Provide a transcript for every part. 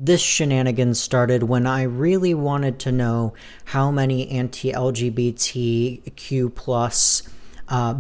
This shenanigans started when I really wanted to know how many anti-LGBTQ plus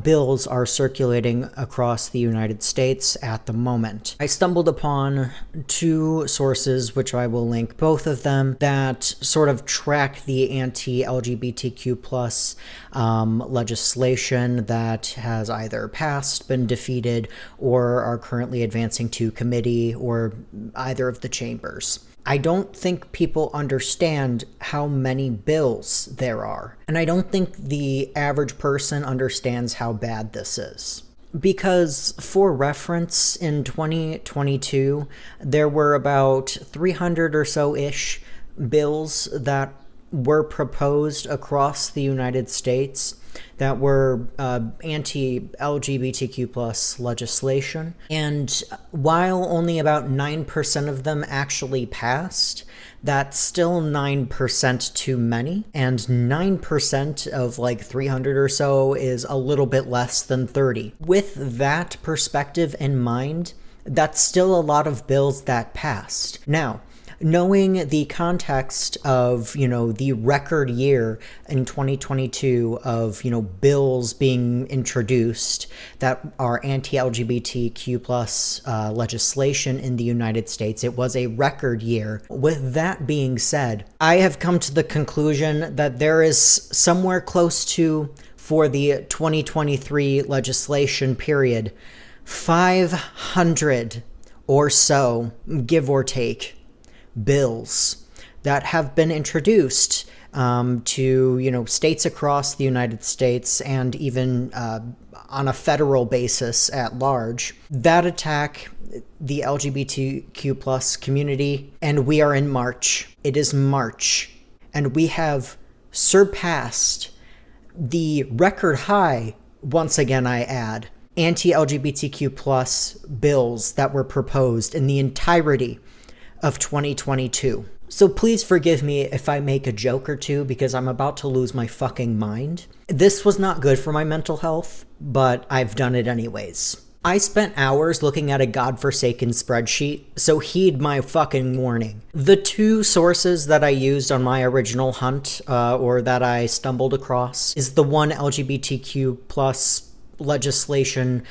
bills are circulating across the United States at the moment. I stumbled upon two sources, which I will link both of them, that sort of track the anti-LGBTQ plus legislation that has either passed, been defeated, or are currently advancing to committee or either of the chambers. I don't think people understand how many bills there are. And I don't think the average person understands how bad this is. Because, for reference, in 2022, there were about 300 or so-ish bills that were proposed across the United States that were anti-LGBTQ plus legislation. And while only about 9% of them actually passed, that's still 9% too many. And 9% of like 300 or so is a little bit less than 30. With that perspective in mind, that's still a lot of bills that passed. Now, knowing the context of, the record year in 2022 of, bills being introduced that are anti-LGBTQ plus legislation in the United States, it was a record year. With that being said, I have come to the conclusion that there is somewhere close to, for the 2023 legislation period, 500 or so, give or take, bills that have been introduced to states across the United States and even on a federal basis at large that attack the LGBTQ plus community. And we are in March. It is March, and we have surpassed the record high, once again I add, anti-LGBTQ plus bills that were proposed in the entirety of 2022. So please forgive me if I make a joke or two, because I'm about to lose my fucking mind. This was not good for my mental health, but I've done it anyways. I spent hours looking at a godforsaken spreadsheet, so heed my fucking warning. The two sources that I used on my original hunt, or that I stumbled across, is the one LGBTQ plus legislation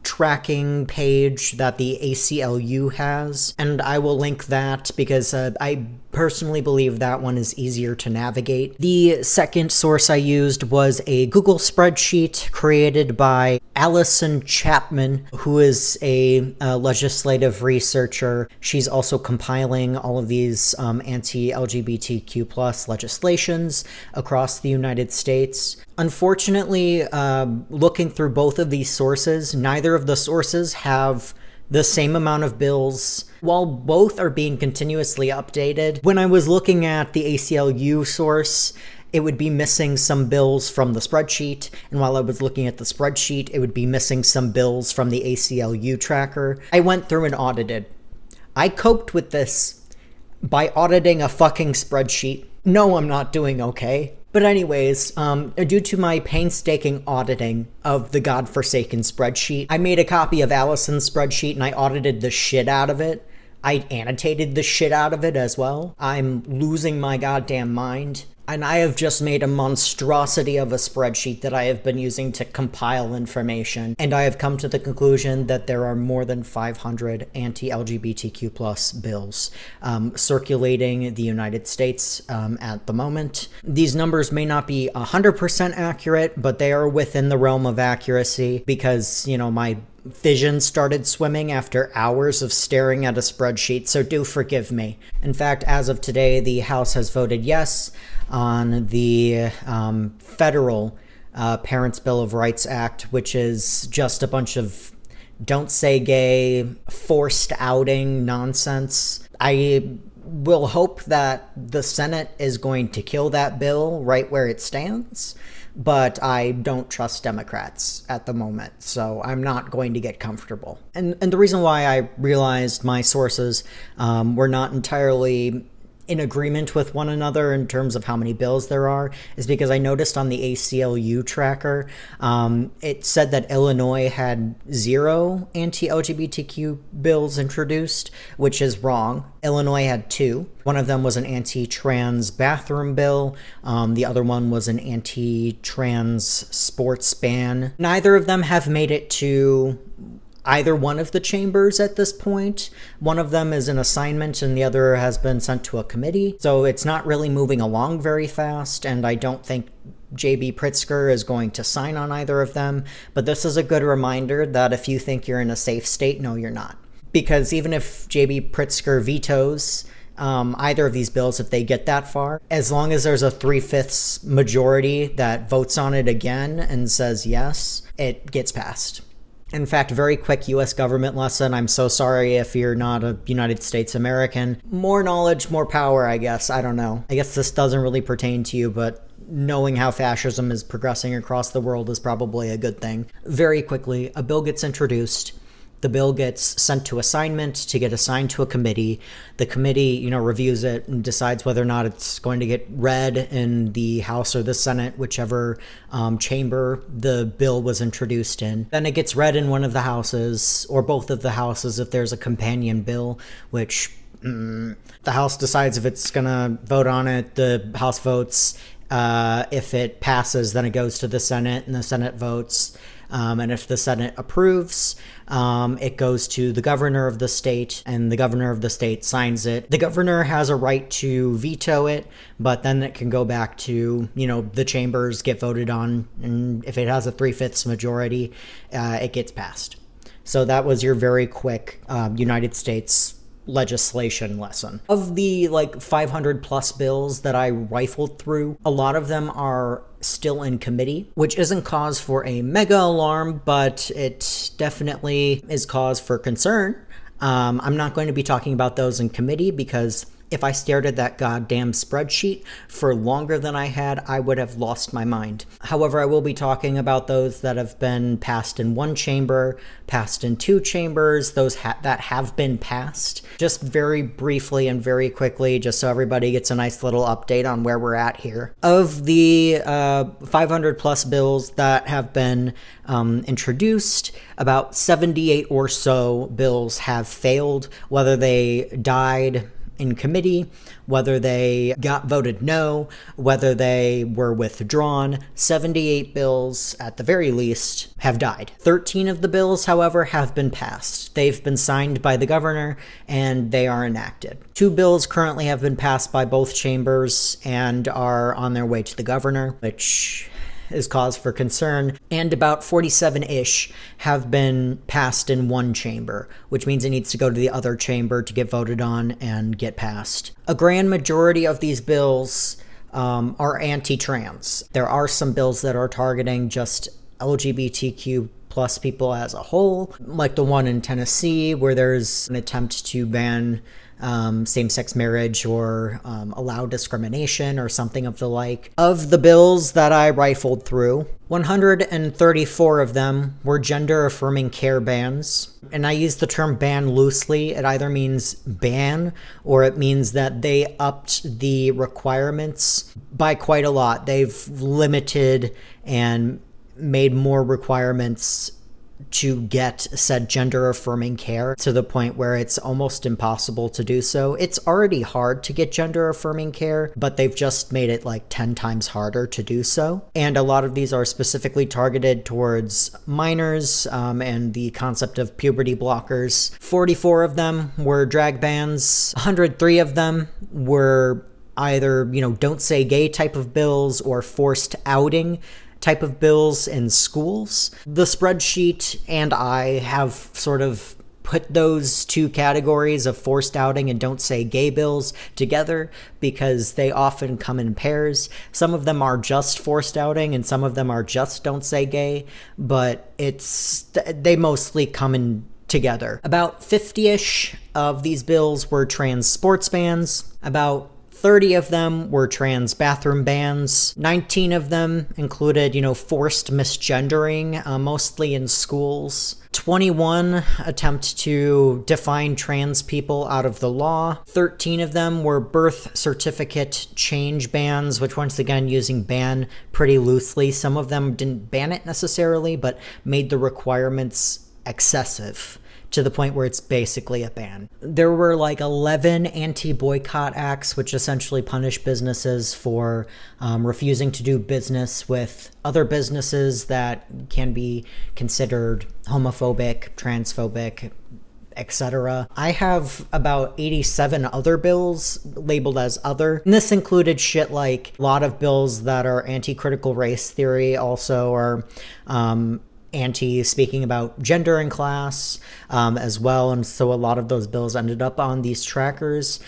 tracking page that the ACLU has, and I will link that because I personally believe that one is easier to navigate. The second source I used was a Google spreadsheet created by Allison Chapman, who is a legislative researcher. She's also compiling all of these anti-LGBTQ plus legislations across the United States. Unfortunately, looking through both of these sources, neither of the sources have the same amount of bills. While both are being continuously updated, when I was looking at the ACLU source, it would be missing some bills from the spreadsheet, and while I was looking at the spreadsheet, it would be missing some bills from the ACLU tracker. I went through and audited. I coped with this by auditing a fucking spreadsheet. No, I'm not doing okay. But anyways, due to my painstaking auditing of the godforsaken spreadsheet, I made a copy of Allison's spreadsheet and I audited the shit out of it. I annotated the shit out of it as well. I'm losing my goddamn mind. And I have just made a monstrosity of a spreadsheet that I have been using to compile information. And I have come to the conclusion that there are more than 500 anti-LGBTQ plus bills circulating the United States at the moment. These numbers may not be 100% accurate, but they are within the realm of accuracy because, my vision started swimming after hours of staring at a spreadsheet, so do forgive me. In fact, as of today, the House has voted yes on the federal Parents' Bill of Rights Act, which is just a bunch of don't say gay, forced outing nonsense. I will hope that the Senate is going to kill that bill right where it stands, but I don't trust Democrats at the moment, so I'm not going to get comfortable. And the reason why I realized my sources were not entirely in agreement with one another in terms of how many bills there are is because I noticed on the ACLU tracker, it said that Illinois had 0 anti-LGBTQ bills introduced, which is wrong. Illinois had 2. One of them was an anti-trans bathroom bill. The other one was an anti-trans sports ban. Neither of them have made it to either one of the chambers at this point. One of them is an assignment and the other has been sent to a committee. So it's not really moving along very fast, and I don't think J.B. Pritzker is going to sign on either of them. But this is a good reminder that if you think you're in a safe state, no, you're not. Because even if J.B. Pritzker vetoes either of these bills, if they get that far, as long as there's a 3/5 majority that votes on it again and says yes, it gets passed. In fact, very quick US government lesson. I'm so sorry if you're not a United States American. More knowledge, more power, I guess. I don't know. I guess this doesn't really pertain to you, but knowing how fascism is progressing across the world is probably a good thing. Very quickly, a bill gets introduced. The bill gets sent to assignment to get assigned to a committee. The committee, reviews it and decides whether or not it's going to get read in the House or the Senate, whichever chamber the bill was introduced in. Then it gets read in one of the houses or both of the houses if there's a companion bill, which the House decides if it's going to vote on it. The House votes. If it passes, then it goes to the Senate and the Senate votes. And if the Senate approves, it goes to the governor of the state, and the governor of the state signs it. The governor has a right to veto it, but then it can go back to, the chambers, get voted on, and if it has a 3/5 majority, it gets passed. So that was your very quick United States legislation lesson. Of the 500 plus bills that I rifled through, a lot of them are still in committee, which isn't cause for a mega alarm, but it definitely is cause for concern. I'm not going to be talking about those in committee because if I stared at that goddamn spreadsheet for longer than I had, I would have lost my mind. However, I will be talking about those that have been passed in one chamber, passed in 2 chambers, those that have been passed. Just very briefly and very quickly, just so everybody gets a nice little update on where we're at here. Of the 500 plus bills that have been introduced, about 78 or so bills have failed, whether they died in committee, whether they got voted no, whether they were withdrawn. 78 bills, at the very least, have died. 13 of the bills, however, have been passed. They've been signed by the governor, and they are enacted. 2 bills currently have been passed by both chambers and are on their way to the governor, which is cause for concern, and about 47-ish have been passed in one chamber, which means it needs to go to the other chamber to get voted on and get passed. A grand majority of these bills are anti-trans. There are some bills that are targeting just LGBTQ plus people as a whole, like the one in Tennessee where there's an attempt to ban same-sex marriage or allow discrimination or something of the like. Of the bills that I rifled through, 134 of them were gender-affirming care bans. And I use the term ban loosely. It either means ban or it means that they upped the requirements by quite a lot. They've limited and made more requirements to get said gender-affirming care to the point where it's almost impossible to do so. It's already hard to get gender-affirming care, but they've just made it 10 times harder to do so. And a lot of these are specifically targeted towards minors and the concept of puberty blockers. 44 of them were drag bans. 103 of them were either, don't say gay type of bills or forced outing type of bills in schools. The spreadsheet and I have sort of put those 2 categories of forced outing and don't say gay bills together because they often come in pairs. Some of them are just forced outing and some of them are just don't say gay, but they mostly come in together. About 50-ish of these bills were trans sports bans. About 30 of them were trans bathroom bans. 19 of them included, forced misgendering, mostly in schools. 21 attempt to define trans people out of the law. 13 of them were birth certificate change bans, which once again using ban pretty loosely. Some of them didn't ban it necessarily, but made the requirements excessive to the point where it's basically a ban. There were like 11 anti-boycott acts, which essentially punish businesses for refusing to do business with other businesses that can be considered homophobic, transphobic, etc. I have about 87 other bills labeled as other. And this included shit like a lot of bills that are anti-critical race theory, also are speaking about gender and class as well. And so a lot of those bills ended up on these trackers.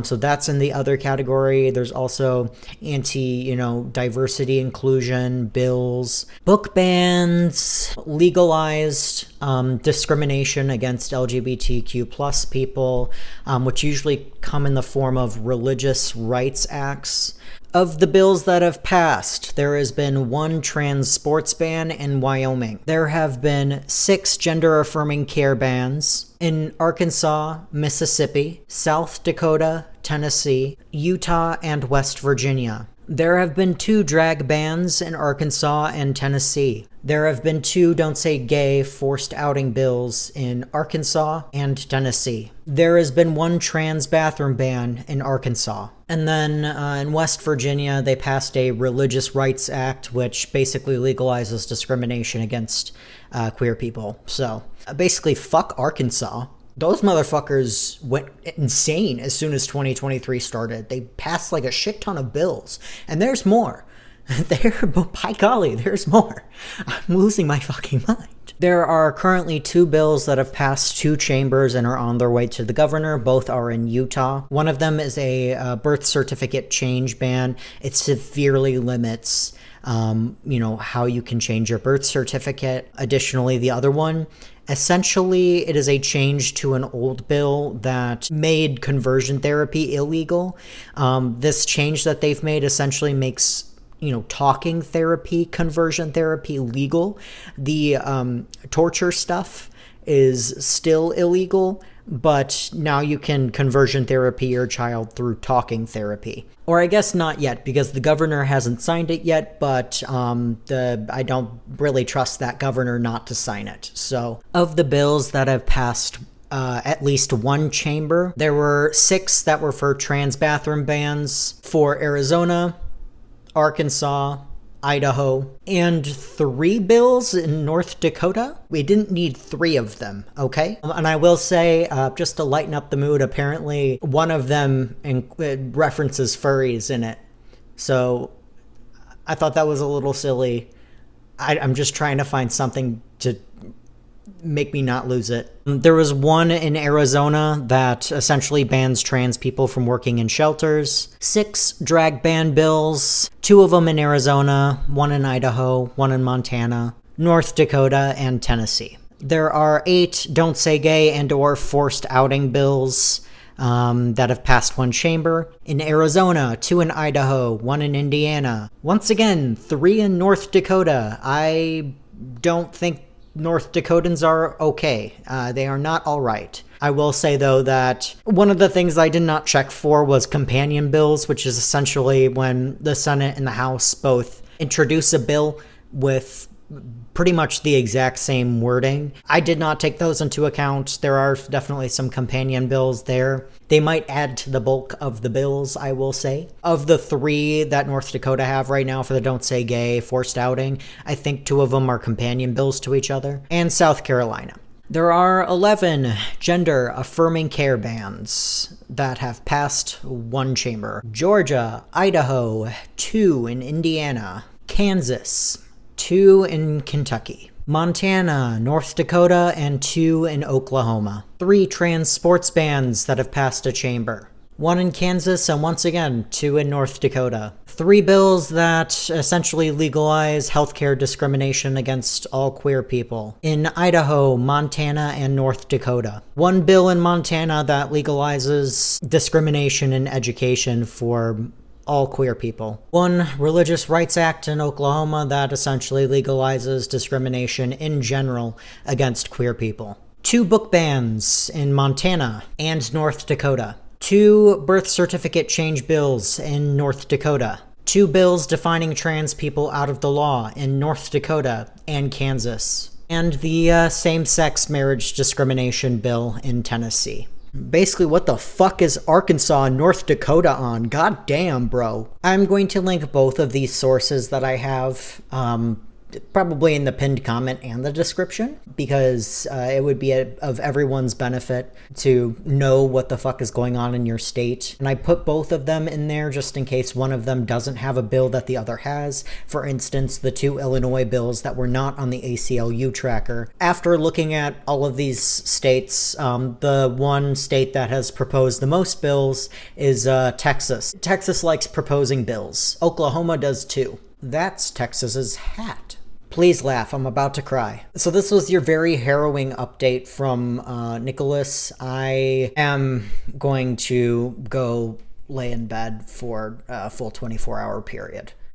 So that's in the other category. There's also diversity inclusion bills, book bans, legalized discrimination against LGBTQ plus people, which usually come in the form of religious rights acts. Of the bills that have passed, there has been 1 trans sports ban in Wyoming. There have been 6 gender-affirming care bans in Arkansas, Mississippi, South Dakota, Tennessee, Utah, and West Virginia. There have been 2 drag bans in Arkansas and Tennessee. There have been 2 Don't Say Gay forced outing bills in Arkansas and Tennessee. There has been 1 trans bathroom ban in Arkansas. And then in West Virginia, they passed a Religious Rights Act, which basically legalizes discrimination against queer people. So basically, fuck Arkansas. Those motherfuckers went insane as soon as 2023 started. They passed like a shit ton of bills. And there's more. By golly, there's more. I'm losing my fucking mind. There are currently 2 bills that have passed 2 chambers and are on their way to the governor. Both are in Utah. One of them is a birth certificate change ban. It severely limits how you can change your birth certificate. Additionally, the other one, essentially, it is a change to an old bill that made conversion therapy illegal. This change that they've made essentially makes talking therapy, conversion therapy legal. The torture stuff is still illegal, but now you can conversion therapy your child through talking therapy. Or I guess not yet, because the governor hasn't signed it yet, but I don't really trust that governor not to sign it. So of the bills that have passed at least 1 chamber, there were 6 that were for trans bathroom bans for Arizona, Arkansas, Idaho, and 3 bills in North Dakota. We didn't need 3 of them, okay? And I will say, just to lighten up the mood, apparently one of them references furries in it. So I thought that was a little silly. I'm just trying to find something to make me not lose it. There was 1 in Arizona that essentially bans trans people from working in shelters. 6 drag ban bills, 2 of them in Arizona, 1 in Idaho, 1 in Montana, North Dakota, and Tennessee. There are 8 Don't Say Gay and or forced outing bills that have passed 1 chamber. In Arizona, 2 in Idaho, 1 in Indiana. Once again, 3 in North Dakota. I don't think North Dakotans are okay. They are not all right. I will say, though, that one of the things I did not check for was companion bills, which is essentially when the Senate and the House both introduce a bill with pretty much the exact same wording. I did not take those into account. There are definitely some companion bills there. They might add to the bulk of the bills, I will say. Of the 3 that North Dakota have right now for the Don't Say Gay forced outing, I think 2 of them are companion bills to each other. And South Carolina. There are 11 gender-affirming care bans that have passed 1 chamber. Georgia, Idaho, 2 in Indiana, Kansas, 2 in Kentucky, Montana, North Dakota, and 2 in Oklahoma. 3 trans sports bans that have passed a chamber. 1 in Kansas, and once again, 2 in North Dakota. 3 bills that essentially legalize healthcare discrimination against all queer people in Idaho, Montana, and North Dakota. 1 bill in Montana that legalizes discrimination in education for all queer people. 1 Religious Rights Act in Oklahoma that essentially legalizes discrimination in general against queer people. 2 book bans in Montana and North Dakota. 2 birth certificate change bills in North Dakota. 2 bills defining trans people out of the law in North Dakota and Kansas. And the same-sex marriage discrimination bill in Tennessee. Basically, what the fuck is Arkansas and North Dakota on? God damn, bro. I'm going to link both of these sources that I have, probably in the pinned comment and the description, because it would be of everyone's benefit to know what the fuck is going on in your state. And I put both of them in there just in case one of them doesn't have a bill that the other has. For instance, the 2 Illinois bills that were not on the ACLU tracker. After looking at all of these states, the one state that has proposed the most bills is Texas. Texas likes proposing bills. Oklahoma does too. That's Texas's hat. Please laugh, I'm about to cry. So this was your very harrowing update from Nicholas. I am going to go lay in bed for a full 24-hour period.